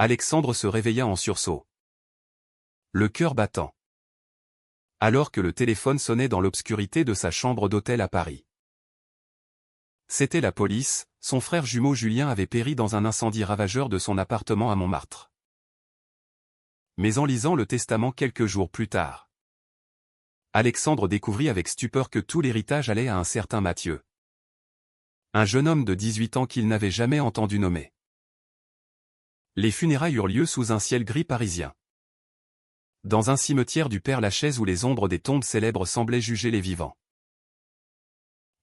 Alexandre se réveilla en sursaut, le cœur battant, alors que le téléphone sonnait dans l'obscurité de sa chambre d'hôtel à Paris. C'était la police, son frère jumeau Julien avait péri dans un incendie ravageur de son appartement à Montmartre. Mais en lisant le testament quelques jours plus tard, Alexandre découvrit avec stupeur que tout l'héritage allait à un certain Mathieu. Un jeune homme de 18 ans qu'il n'avait jamais entendu nommer. Les funérailles eurent lieu sous un ciel gris parisien. Dans un cimetière du Père-Lachaise où les ombres des tombes célèbres semblaient juger les vivants.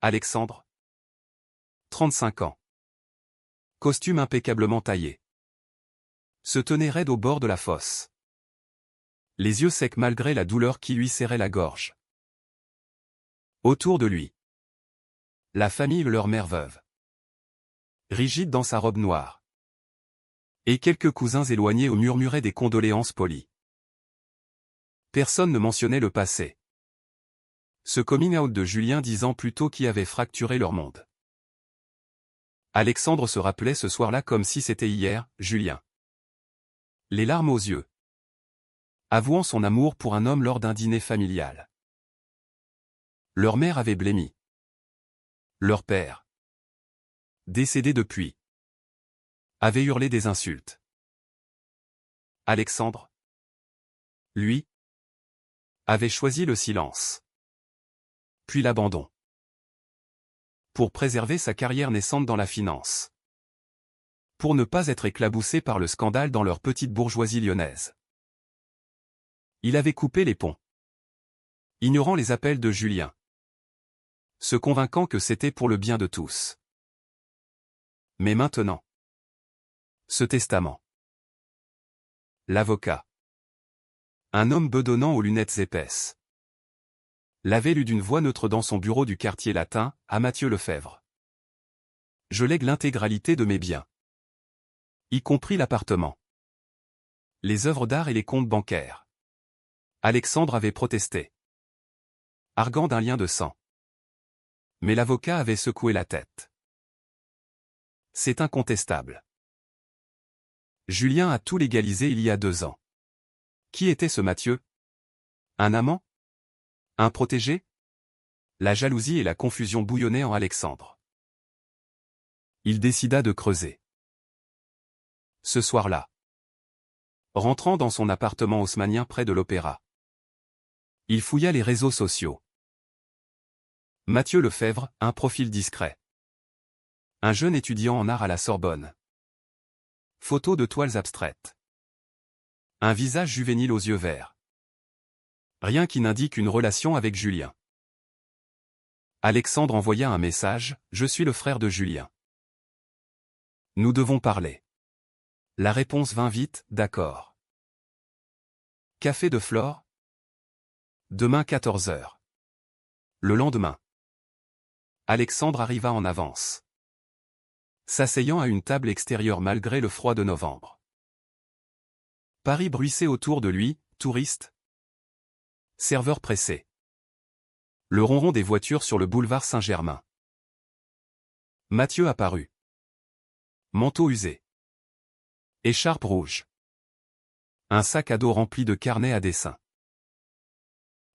Alexandre, 35 ans. Costume impeccablement taillé. Se tenait raide au bord de la fosse. Les yeux secs malgré la douleur qui lui serrait la gorge. Autour de lui, la famille et leur mère veuve. Rigide dans sa robe noire. Et quelques cousins éloignés où murmuraient des condoléances polies. Personne ne mentionnait le passé. Ce coming out de Julien 10 ans plus tôt qui avait fracturé leur monde. Alexandre se rappelait ce soir-là comme si c'était hier, Julien. Les larmes aux yeux. Avouant son amour pour un homme lors d'un dîner familial. Leur mère avait blêmi. Leur père, décédé depuis, avait hurlé des insultes. Alexandre, lui, avait choisi le silence. Puis l'abandon. Pour préserver sa carrière naissante dans la finance. Pour ne pas être éclaboussé par le scandale dans leur petite bourgeoisie lyonnaise. Il avait coupé les ponts. Ignorant les appels de Julien. Se convainquant que c'était pour le bien de tous. Mais maintenant. Ce testament. L'avocat. Un homme bedonnant aux lunettes épaisses. L'avait lu d'une voix neutre dans son bureau du quartier latin, à Mathieu Lefebvre. Je lègue l'intégralité de mes biens. Y compris l'appartement. Les œuvres d'art et les comptes bancaires. Alexandre avait protesté. Arguant d'un lien de sang. Mais l'avocat avait secoué la tête. C'est incontestable. Julien a tout légalisé il y a 2 ans. Qui était ce Mathieu? Un amant? Un protégé? La jalousie et la confusion bouillonnaient en Alexandre. Il décida de creuser. Ce soir-là. Rentrant dans son appartement haussmannien près de l'Opéra. Il fouilla les réseaux sociaux. Mathieu Lefebvre, un profil discret. Un jeune étudiant en art à la Sorbonne. Photos de toiles abstraites. Un visage juvénile aux yeux verts. Rien qui n'indique une relation avec Julien. Alexandre envoya un message, « Je suis le frère de Julien. Nous devons parler. » La réponse vint vite, « D'accord. » Café de Flore? Demain 14 h. Le lendemain. Alexandre arriva en avance. S'asseyant à une table extérieure malgré le froid de novembre. Paris bruissait autour de lui, touristes. Serveurs pressés. Le ronron des voitures sur le boulevard Saint-Germain. Mathieu apparut. Manteau usé. Écharpe rouge. Un sac à dos rempli de carnets à dessin.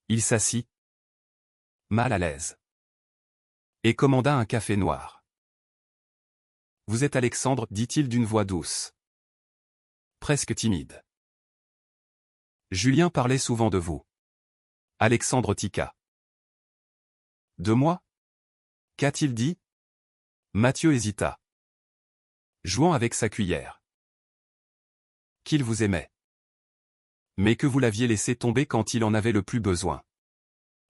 Il s'assit. Mal à l'aise. Et commanda un café noir. « Vous êtes Alexandre, dit-il d'une voix douce. Presque timide. Julien parlait souvent de vous. Alexandre tiqua. De moi? Qu'a-t-il dit? Mathieu hésita. Jouant avec sa cuillère. Qu'il vous aimait. Mais que vous l'aviez laissé tomber quand il en avait le plus besoin.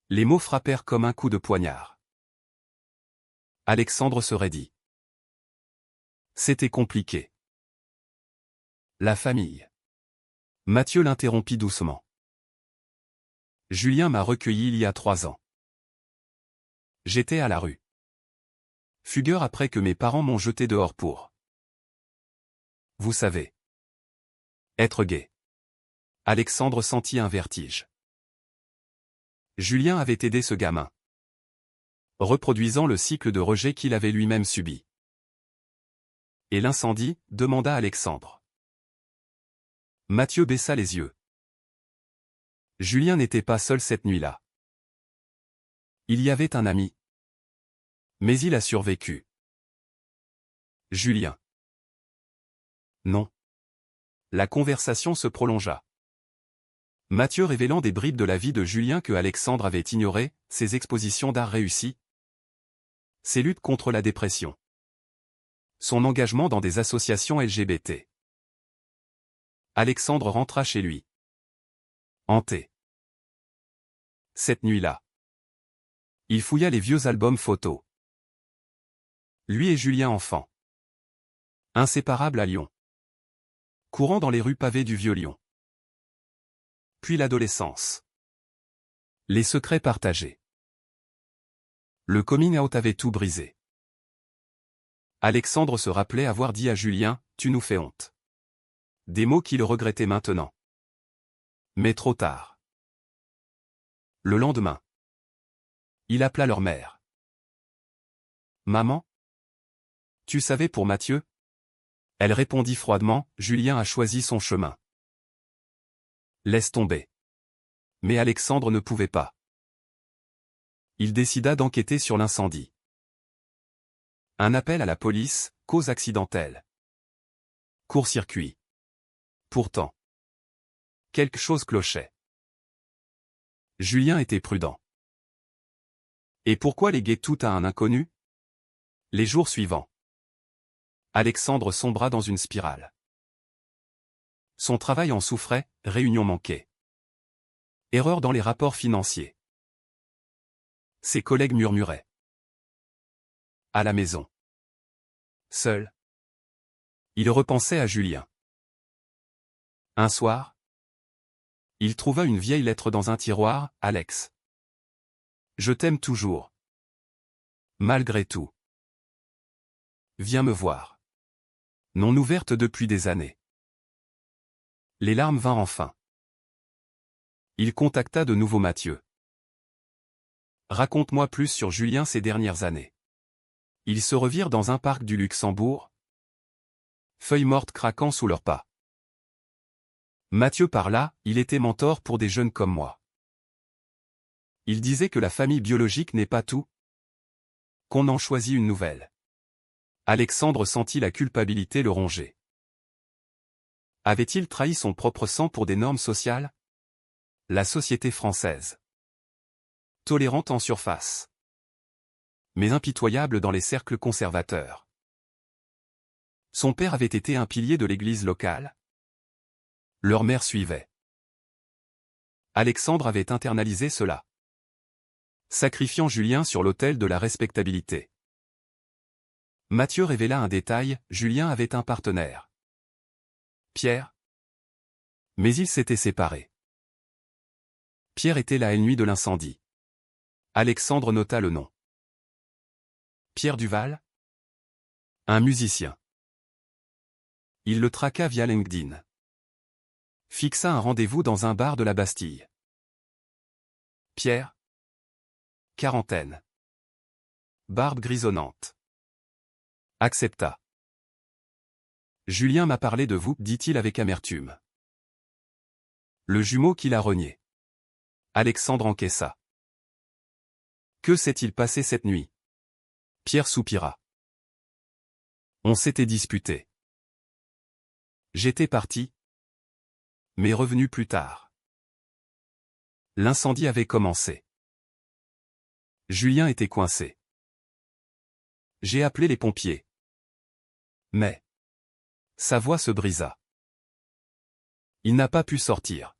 Les mots frappèrent comme un coup de poignard. Alexandre se raidit. C'était compliqué. La famille. Mathieu l'interrompit doucement. Julien m'a recueilli il y a 3 ans. J'étais à la rue. Fugueur après que mes parents m'ont jeté dehors pour. Vous savez. Être gay. Alexandre sentit un vertige. Julien avait aidé ce gamin. Reproduisant le cycle de rejet qu'il avait lui-même subi. Et l'incendie, demanda Alexandre. Mathieu baissa les yeux. Julien n'était pas seul cette nuit-là. Il y avait un ami. Mais il a survécu. Julien. Non. La conversation se prolongea. Mathieu révélant des bribes de la vie de Julien que Alexandre avait ignorées, ses expositions d'art réussies, ses luttes contre la dépression, son engagement dans des associations LGBT. Alexandre rentra chez lui. Hanté. Cette nuit-là, il fouilla les vieux albums photos. Lui et Julien enfant. Inséparables à Lyon. Courant dans les rues pavées du vieux Lyon. Puis l'adolescence. Les secrets partagés. Le coming out avait tout brisé. Alexandre se rappelait avoir dit à Julien, « Tu nous fais honte ». Des mots qu'il regrettait maintenant. Mais trop tard. Le lendemain, il appela leur mère. « Maman ? Tu savais pour Mathieu ?» Elle répondit froidement, « Julien a choisi son chemin. » Laisse tomber. Mais Alexandre ne pouvait pas. Il décida d'enquêter sur l'incendie. Un appel à la police, cause accidentelle. Court-circuit. Pourtant, quelque chose clochait. Julien était prudent. Et pourquoi léguer tout à un inconnu? Les jours suivants, Alexandre sombra dans une spirale. Son travail en souffrait, réunions manquées. Erreur dans les rapports financiers. Ses collègues murmuraient. À la maison. Seul. Il repensait à Julien. Un soir, il trouva une vieille lettre dans un tiroir, « Alex. Je t'aime toujours. Malgré tout. Viens me voir. » Non ouverte depuis des années. Les larmes vinrent enfin. Il contacta de nouveau Mathieu. Raconte-moi plus sur Julien ces dernières années. Ils se revirent dans un parc du Luxembourg, feuilles mortes craquant sous leurs pas. Mathieu parla, il était mentor pour des jeunes comme moi. Il disait que la famille biologique n'est pas tout, qu'on en choisit une nouvelle. Alexandre sentit la culpabilité le ronger. Avait-il trahi son propre sang pour des normes sociales? La société française. Tolérante en surface, mais impitoyable dans les cercles conservateurs. Son père avait été un pilier de l'église locale. Leur mère suivait. Alexandre avait internalisé cela, sacrifiant Julien sur l'autel de la respectabilité. Mathieu révéla un détail, Julien avait un partenaire. Pierre. Mais ils s'étaient séparés. Pierre était la nuit de l'incendie. Alexandre nota le nom. Pierre Duval? Un musicien. Il le traqua via LinkedIn. Fixa un rendez-vous dans un bar de la Bastille. Pierre. Quarantaine. Barbe grisonnante. Accepta. Julien m'a parlé de vous, dit-il avec amertume. Le jumeau qui l'a renié. Alexandre encaissa. Que s'est-il passé cette nuit? Pierre soupira. On s'était disputé. J'étais parti, mais revenu plus tard. L'incendie avait commencé. Julien était coincé. J'ai appelé les pompiers. Mais sa voix se brisa. Il n'a pas pu sortir.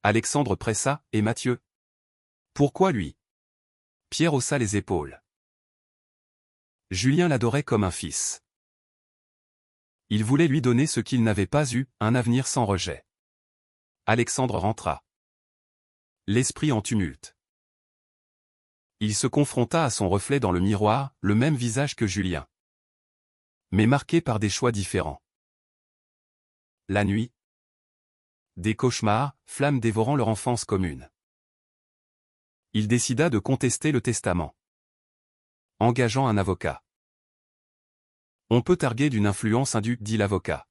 Alexandre pressa, et Mathieu? Pourquoi lui? Pierre haussa les épaules. Julien l'adorait comme un fils. Il voulait lui donner ce qu'il n'avait pas eu, un avenir sans rejet. Alexandre rentra. L'esprit en tumulte. Il se confronta à son reflet dans le miroir, le même visage que Julien, mais marqué par des choix différents. La nuit. Des cauchemars, flammes dévorant leur enfance commune. Il décida de contester le testament, engageant un avocat. On peut targuer d'une influence indue, dit l'avocat.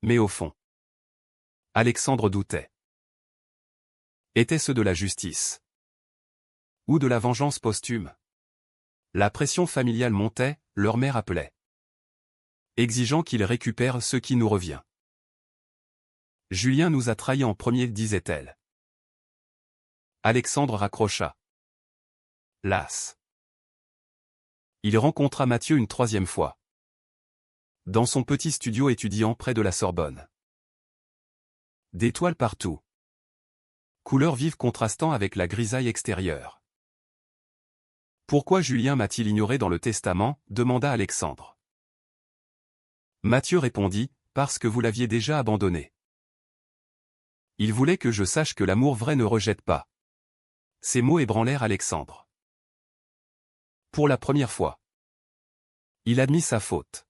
Mais au fond, Alexandre doutait. Était-ce de la justice? Ou de la vengeance posthume? La pression familiale montait, leur mère appelait, exigeant qu'ils récupèrent ce qui nous revient. Julien nous a trahis en premier, disait-elle. Alexandre raccrocha. Las. Il rencontra Mathieu une troisième fois. Dans son petit studio étudiant près de la Sorbonne. Des toiles partout. Couleurs vives contrastant avec la grisaille extérieure. Pourquoi Julien m'a-t-il ignoré dans le testament? Demanda Alexandre. Mathieu répondit, parce que vous l'aviez déjà abandonné. Il voulait que je sache que l'amour vrai ne rejette pas. Ces mots ébranlèrent Alexandre. Pour la première fois, il admit sa faute.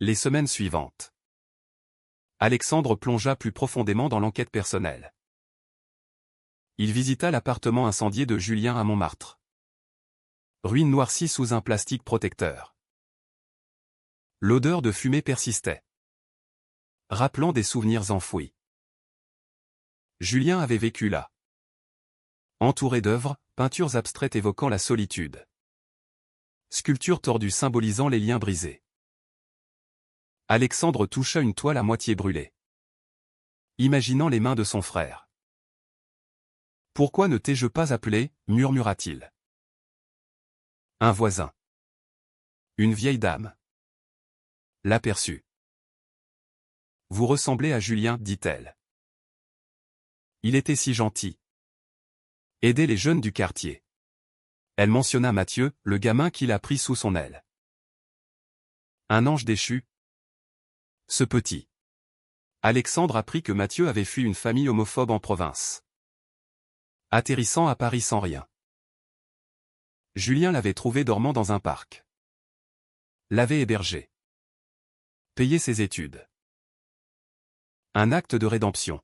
Les semaines suivantes, Alexandre plongea plus profondément dans l'enquête personnelle. Il visita l'appartement incendié de Julien à Montmartre. Ruine noircie sous un plastique protecteur. L'odeur de fumée persistait, rappelant des souvenirs enfouis. Julien avait vécu là. Entouré d'œuvres, peintures abstraites évoquant la solitude. Sculptures tordues symbolisant les liens brisés. Alexandre toucha une toile à moitié brûlée. Imaginant les mains de son frère. « Pourquoi ne t'ai-je pas appelé » murmura-t-il. Un voisin. Une vieille dame. L'aperçut. « Vous ressemblez à Julien, dit-elle. Il était si gentil. Aider les jeunes du quartier. » Elle mentionna Mathieu, le gamin qu'il a pris sous son aile. Un ange déchu. Ce petit. Alexandre apprit que Mathieu avait fui une famille homophobe en province. Atterrissant à Paris sans rien. Julien l'avait trouvé dormant dans un parc. L'avait hébergé. Payé ses études. Un acte de rédemption.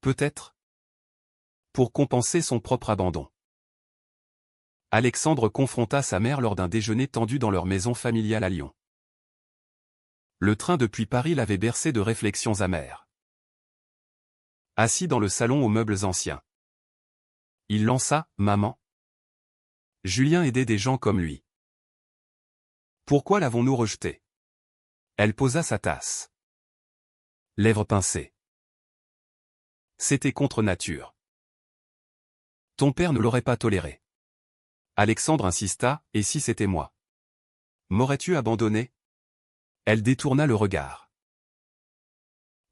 Peut-être. Pour compenser son propre abandon. Alexandre confronta sa mère lors d'un déjeuner tendu dans leur maison familiale à Lyon. Le train depuis Paris l'avait bercé de réflexions amères. Assis dans le salon aux meubles anciens. Il lança « Maman ». Julien aidait des gens comme lui. Pourquoi l'avons-nous rejeté? Elle posa sa tasse. Lèvres pincées. C'était contre nature. Ton père ne l'aurait pas toléré. Alexandre insista, et si c'était moi? M'aurais-tu abandonné? Elle détourna le regard.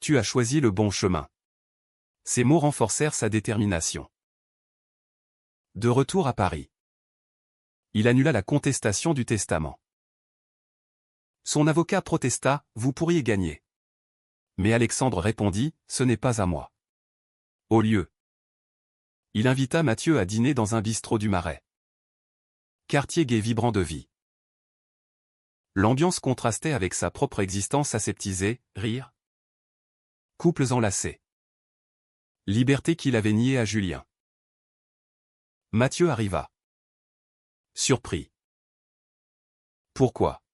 Tu as choisi le bon chemin. Ces mots renforcèrent sa détermination. De retour à Paris. Il annula la contestation du testament. Son avocat protesta, vous pourriez gagner. Mais Alexandre répondit, ce n'est pas à moi. Au lieu. Il invita Mathieu à dîner dans un bistrot du Marais. Quartier gai vibrant de vie. L'ambiance contrastait avec sa propre existence aseptisée, rire. Couples enlacés. Liberté qu'il avait niée à Julien. Mathieu arriva. Surpris. Pourquoi?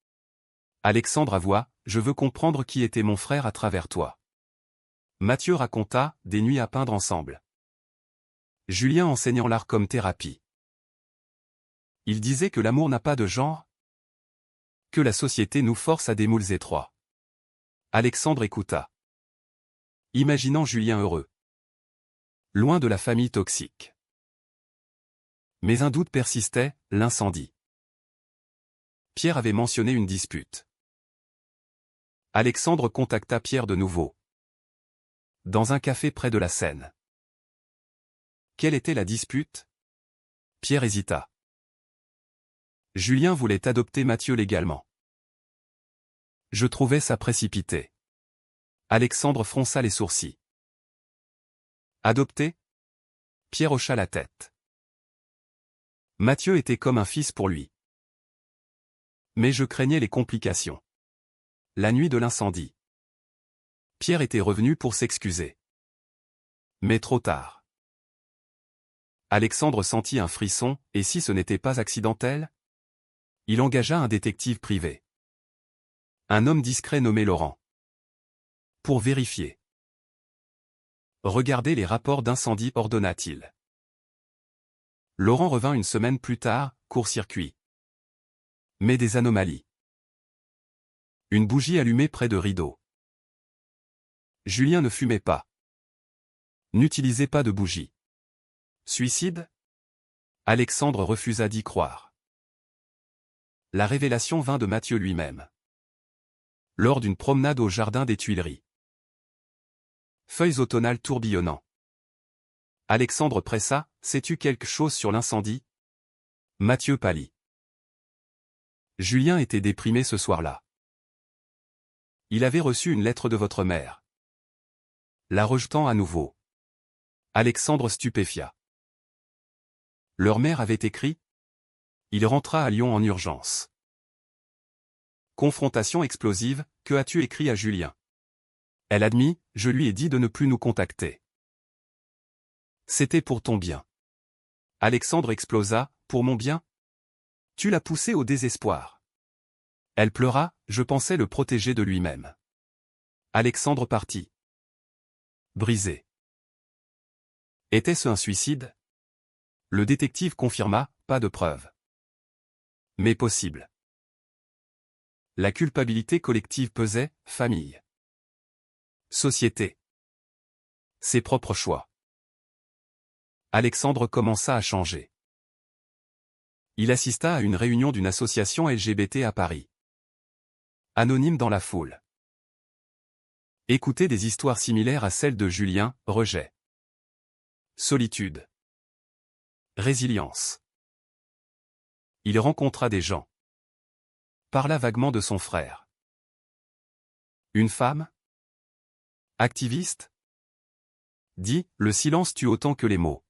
Alexandre avoua, je veux comprendre qui était mon frère à travers toi. Mathieu raconta, des nuits à peindre ensemble. Julien enseignant l'art comme thérapie. Il disait que l'amour n'a pas de genre, que la société nous force à des moules étroits. Alexandre écouta. Imaginant Julien heureux. Loin de la famille toxique. Mais un doute persistait, l'incendie. Pierre avait mentionné une dispute. Alexandre contacta Pierre de nouveau. Dans un café près de la Seine. Quelle était la dispute? Pierre hésita. Julien voulait adopter Mathieu légalement. Je trouvais ça précipité. Alexandre fronça les sourcils. Adopter? Pierre hocha la tête. Mathieu était comme un fils pour lui. Mais je craignais les complications. La nuit de l'incendie. Pierre était revenu pour s'excuser. Mais trop tard. Alexandre sentit un frisson, et si ce n'était pas accidentel? Il engagea un détective privé. Un homme discret nommé Laurent. Pour vérifier. Regardez les rapports d'incendie, ordonna-t-il. Laurent revint une semaine plus tard, court-circuit. Mais des anomalies. Une bougie allumée près de rideau. Julien ne fumait pas. N'utilisez pas de bougie. Suicide? Alexandre refusa d'y croire. La révélation vint de Mathieu lui-même. Lors d'une promenade au jardin des Tuileries. Feuilles automnales tourbillonnant. Alexandre pressa, sais-tu quelque chose sur l'incendie? Mathieu pâlit. Julien était déprimé ce soir-là. Il avait reçu une lettre de votre mère. La rejetant à nouveau. Alexandre stupéfia. Leur mère avait écrit? Il rentra à Lyon en urgence. Confrontation explosive, que as-tu écrit à Julien? Elle admit, je lui ai dit de ne plus nous contacter. C'était pour ton bien. Alexandre explosa, pour mon bien? Tu l'as poussé au désespoir. Elle pleura, je pensais le protéger de lui-même. Alexandre partit. Brisé. Était-ce un suicide? Le détective confirma, pas de preuves. Mais possible. La culpabilité collective pesait, famille. Société. Ses propres choix. Alexandre commença à changer. Il assista à une réunion d'une association LGBT à Paris. Anonyme dans la foule. Écoutez des histoires similaires à celles de Julien, rejet. Solitude. Résilience. Il rencontra des gens. Parla vaguement de son frère. Une femme? Activiste? Dit, le silence tue autant que les mots.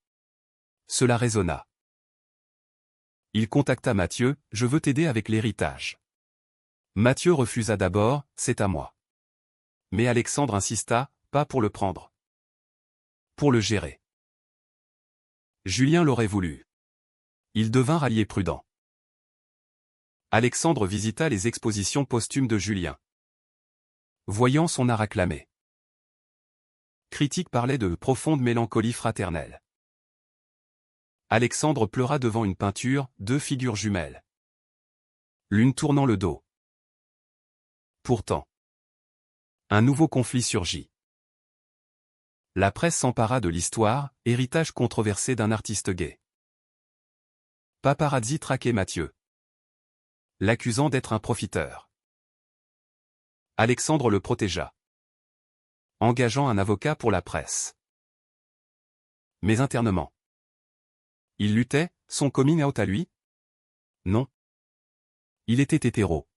Cela résonna. Il contacta Mathieu, je veux t'aider avec l'héritage. Mathieu refusa d'abord, c'est à moi. Mais Alexandre insista, pas pour le prendre. Pour le gérer. Julien l'aurait voulu. Il devint rallié prudent. Alexandre visita les expositions posthumes de Julien. Voyant son art acclamé. Critique parlait de profonde mélancolie fraternelle. Alexandre pleura devant une peinture, deux figures jumelles. L'une tournant le dos. Pourtant. Un nouveau conflit surgit. La presse s'empara de l'histoire, héritage controversé d'un artiste gay. Paparazzi traquait Mathieu. L'accusant d'être un profiteur. Alexandre le protégea. Engageant un avocat pour la presse. Mais internement. Il luttait, son coming out à lui? Non. Il était hétéro.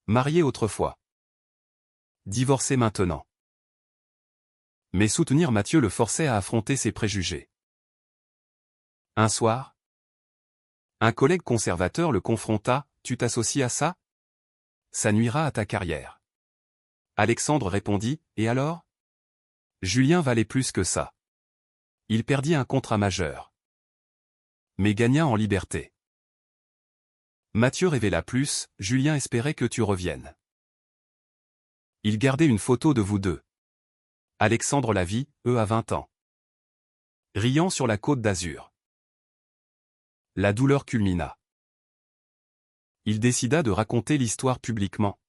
Marié autrefois. Divorcé maintenant. Mais soutenir Mathieu le forçait à affronter ses préjugés. Un soir, un collègue conservateur le confronta, tu t'associes à ça? Ça nuira à ta carrière. Alexandre répondit, et alors? Julien valait plus que ça. Il perdit un contrat majeur. Mais gagna en liberté. Mathieu révéla plus, Julien espérait que tu reviennes. Il gardait une photo de vous deux. Alexandre la vit, à 20 ans. Riant sur la côte d'Azur. La douleur culmina. Il décida de raconter l'histoire publiquement.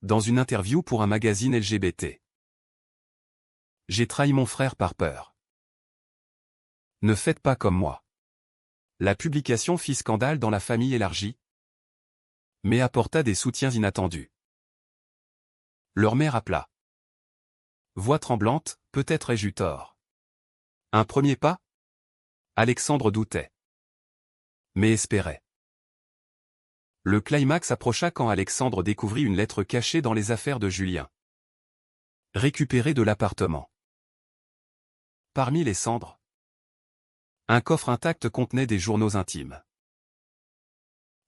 Dans une interview pour un magazine LGBT. J'ai trahi mon frère par peur. Ne faites pas comme moi. La publication fit scandale dans la famille élargie, mais apporta des soutiens inattendus. Leur mère appela. Voix tremblante, peut-être ai-je eu tort. Un premier pas? Alexandre doutait. Mais espérait. Le climax approcha quand Alexandre découvrit une lettre cachée dans les affaires de Julien. Récupérée de l'appartement. Parmi les cendres, un coffre intact contenait des journaux intimes.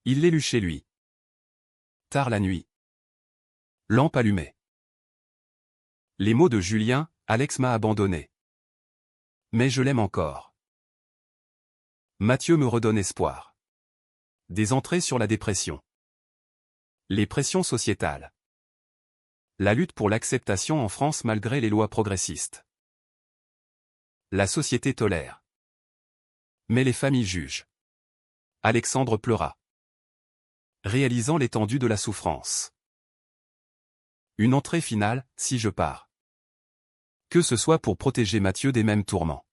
Il les lut chez lui. Tard la nuit. Lampe allumée. Les mots de Julien, Alex m'a abandonné. Mais je l'aime encore. Mathieu me redonne espoir. Des entrées sur la dépression. Les pressions sociétales. La lutte pour l'acceptation en France malgré les lois progressistes. La société tolère. Mais les familles jugent. Alexandre pleura. Réalisant l'étendue de la souffrance. Une entrée finale, si je pars. Que ce soit pour protéger Mathieu des mêmes tourments.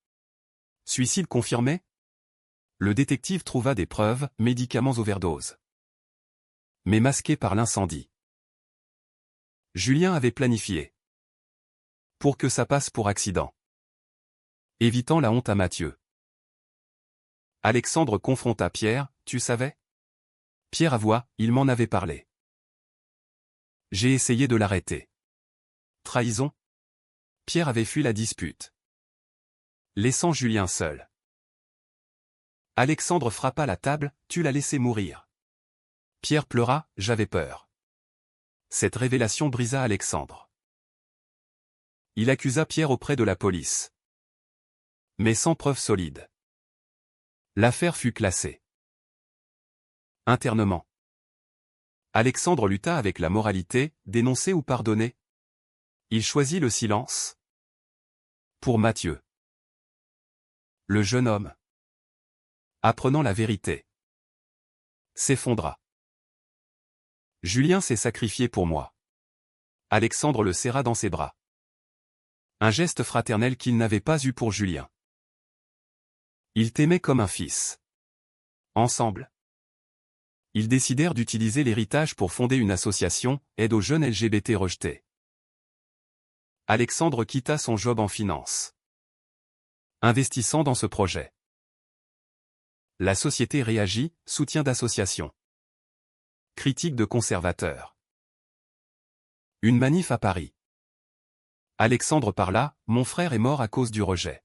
Suicide confirmé? Le détective trouva des preuves, médicaments overdose. Mais masqués par l'incendie. Julien avait planifié. Pour que ça passe pour accident. Évitant la honte à Mathieu. Alexandre confronta Pierre, tu savais? Pierre avoua, il m'en avait parlé. J'ai essayé de l'arrêter. Trahison? Pierre avait fui la dispute. Laissant Julien seul. Alexandre frappa la table, tu l'as laissé mourir. Pierre pleura, j'avais peur. Cette révélation brisa Alexandre. Il accusa Pierre auprès de la police. Mais sans preuve solide. L'affaire fut classée. Internement. Alexandre lutta avec la moralité, dénoncer ou pardonner. Il choisit le silence. Pour Mathieu. Le jeune homme, apprenant la vérité, s'effondra. Julien s'est sacrifié pour moi. Alexandre le serra dans ses bras. Un geste fraternel qu'il n'avait pas eu pour Julien. Il t'aimait comme un fils. Ensemble, ils décidèrent d'utiliser l'héritage pour fonder une association, aide aux jeunes LGBT rejetés. Alexandre quitta son job en finance, investissant dans ce projet. La société réagit, soutien d'association. Critique de conservateurs. Une manif à Paris. Alexandre parla, mon frère est mort à cause du rejet.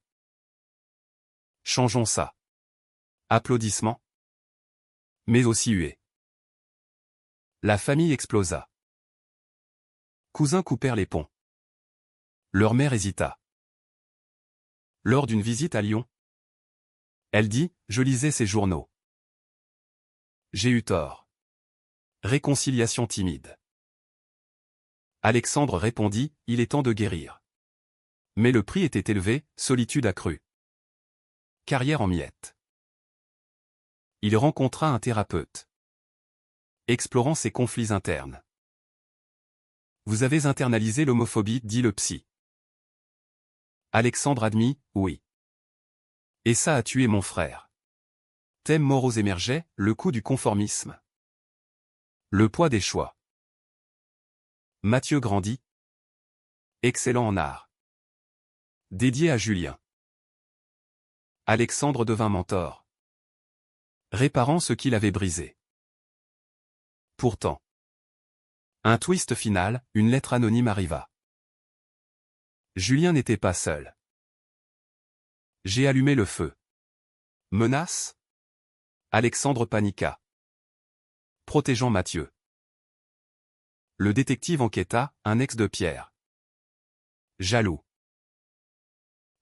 Changeons ça. Applaudissements. Mais aussi huées. La famille explosa. Cousins coupèrent les ponts. Leur mère hésita. Lors d'une visite à Lyon, elle dit, je lisais ses journaux. J'ai eu tort. Réconciliation timide. Alexandre répondit, il est temps de guérir. Mais le prix était élevé, solitude accrue. Carrière en miettes. Il rencontra un thérapeute. Explorant ses conflits internes. Vous avez internalisé l'homophobie, dit le psy. Alexandre admit, oui. Et ça a tué mon frère. Thèmes moraux émergeaient, le coût du conformisme. Le poids des choix. Mathieu grandit. Excellent en art. Dédié à Julien. Alexandre devint mentor. Réparant ce qu'il avait brisé. Pourtant. Un twist final, une lettre anonyme arriva. Julien n'était pas seul. J'ai allumé le feu. Menace? Alexandre paniqua. Protégeant Mathieu. Le détective enquêta, un ex de Pierre. Jaloux.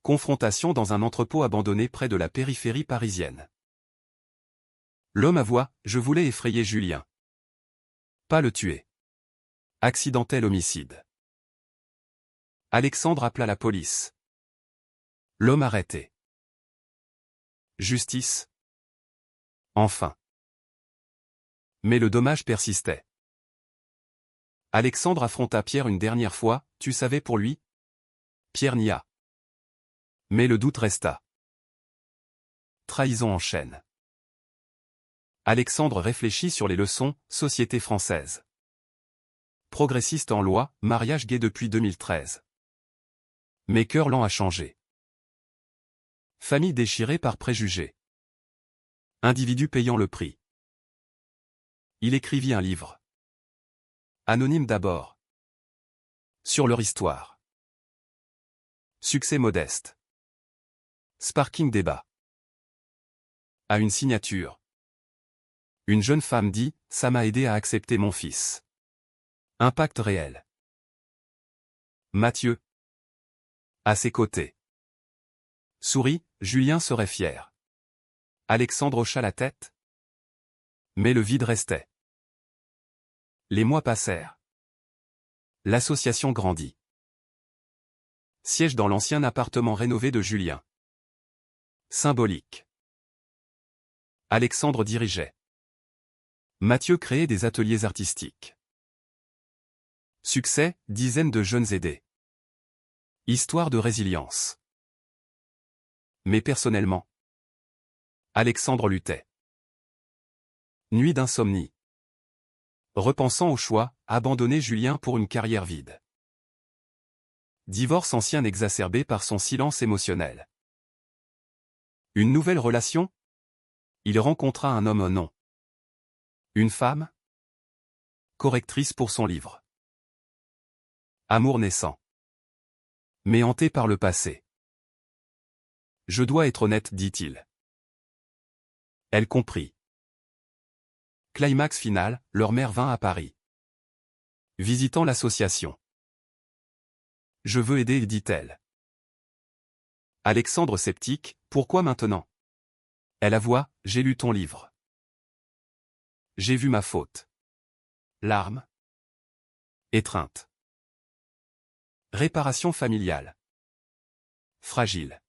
Confrontation dans un entrepôt abandonné près de la périphérie parisienne. L'homme avoua, je voulais effrayer Julien. Pas le tuer. Accidentel homicide. Alexandre appela la police. L'homme arrêté. Justice. Enfin. Mais le dommage persistait. Alexandre affronta Pierre une dernière fois, tu savais pour lui? Pierre nia. Mais le doute resta. Trahison en chaîne. Alexandre réfléchit sur les leçons, société française. Progressiste en loi, mariage gay depuis 2013. Mais cœur lent à changer. Famille déchirée par préjugés. Individu payant le prix. Il écrivit un livre. Anonyme d'abord. Sur leur histoire. Succès modeste. Sparking débat. À une signature. Une jeune femme dit, ça m'a aidé à accepter mon fils. Impact réel. Mathieu. À ses côtés. Sourit, Julien serait fier. Alexandre hocha la tête. Mais le vide restait. Les mois passèrent. L'association grandit. Siège dans l'ancien appartement rénové de Julien. Symbolique. Alexandre dirigeait. Mathieu créait des ateliers artistiques. Succès, dizaines de jeunes aidés. Histoire de résilience. Mais personnellement, Alexandre luttait. Nuit d'insomnie. Repensant au choix, abandonner Julien pour une carrière vide. Divorce ancien exacerbé par son silence émotionnel. Une nouvelle relation? Il rencontra un homme non. Une femme? Correctrice pour son livre. Amour naissant. Mais hanté par le passé. Je dois être honnête, dit-il. Elle comprit. Climax final, leur mère vint à Paris. Visitant l'association. Je veux aider, dit-elle. Alexandre sceptique, pourquoi maintenant? Elle avoua, j'ai lu ton livre. J'ai vu ma faute. Larmes. Étreinte. Réparation familiale. Fragile.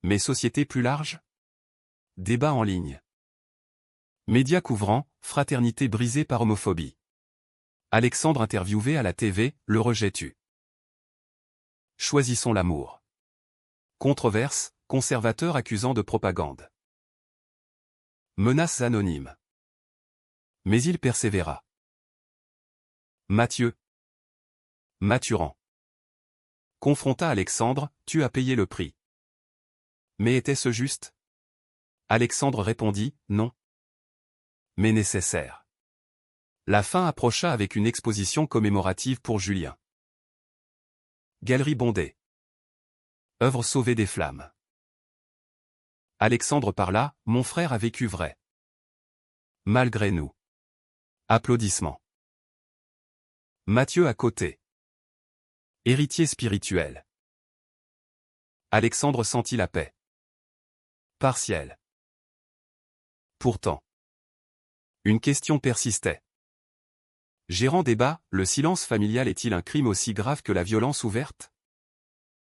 Mais société plus large? Débat en ligne. Médias couvrant, fraternité brisée par homophobie. Alexandre interviewé à la TV, le rejet-tu? Choisissons l'amour. Controverse, conservateur accusant de propagande. Menaces anonymes. Mais il persévéra. Mathieu. Maturant. Confronta Alexandre, tu as payé le prix. Mais était-ce juste? Alexandre répondit, non. Mais nécessaire. La fin approcha avec une exposition commémorative pour Julien. Galerie Bondé. Œuvre sauvée des flammes. Alexandre parla, mon frère a vécu vrai. Malgré nous. Applaudissements. Mathieu à côté. Héritier spirituel. Alexandre sentit la paix. Partielle. Pourtant. Une question persistait. Gérant débat, le silence familial est-il un crime aussi grave que la violence ouverte?